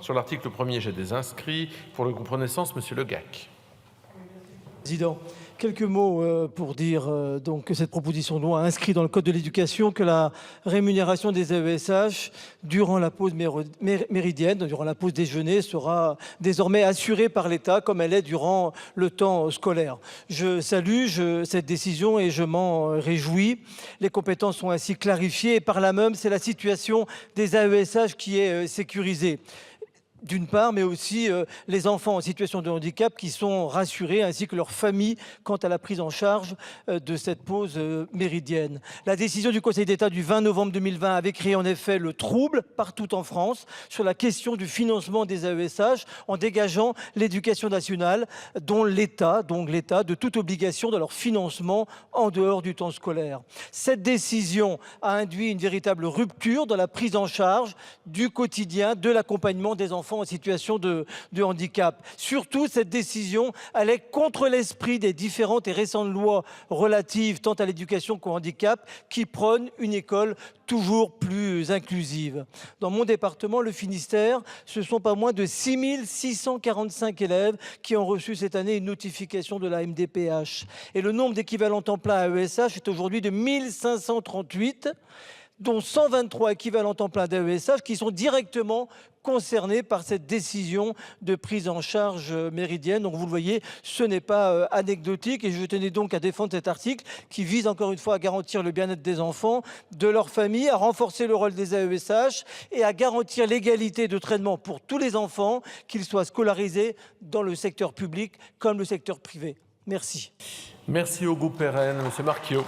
Sur l'article 1er, j'ai des inscrits. Pour le groupe Renaissance, Monsieur Le Gac. Président, quelques mots pour dire donc que cette proposition de loi inscrit dans le Code de l'éducation que la rémunération des AESH durant la pause méridienne, durant la pause déjeuner, sera désormais assurée par l'État comme elle est durant le temps scolaire. Je salue cette décision et je m'en réjouis. Les compétences sont ainsi clarifiées et par là même, c'est la situation des AESH qui est sécurisée. D'une part, mais aussi les enfants en situation de handicap qui sont rassurés, ainsi que leurs familles, quant à la prise en charge de cette pause méridienne. La décision du Conseil d'État du 20 novembre 2020 avait créé en effet le trouble partout en France sur la question du financement des AESH en dégageant l'éducation nationale, dont l'État, de toute obligation de leur financement en dehors du temps scolaire. Cette décision a induit une véritable rupture dans la prise en charge du quotidien, de l'accompagnement des enfants en situation de handicap. Surtout, cette décision allait contre l'esprit des différentes et récentes lois relatives tant à l'éducation qu'au handicap qui prônent une école toujours plus inclusive. Dans mon département, le Finistère, ce sont pas moins de 6 645 élèves qui ont reçu cette année une notification de la MDPH. Et le nombre d'équivalents temps plein à AESH est aujourd'hui de 1538, dont 123 équivalents temps plein d'AESH qui sont directement concernés par cette décision de prise en charge méridienne. Donc vous le voyez, ce n'est pas anecdotique et je tenais donc à défendre cet article qui vise encore une fois à garantir le bien-être des enfants, de leurs familles, à renforcer le rôle des AESH et à garantir l'égalité de traitement pour tous les enfants, qu'ils soient scolarisés dans le secteur public comme le secteur privé. Merci. Merci au groupe RN, Monsieur Marquiot.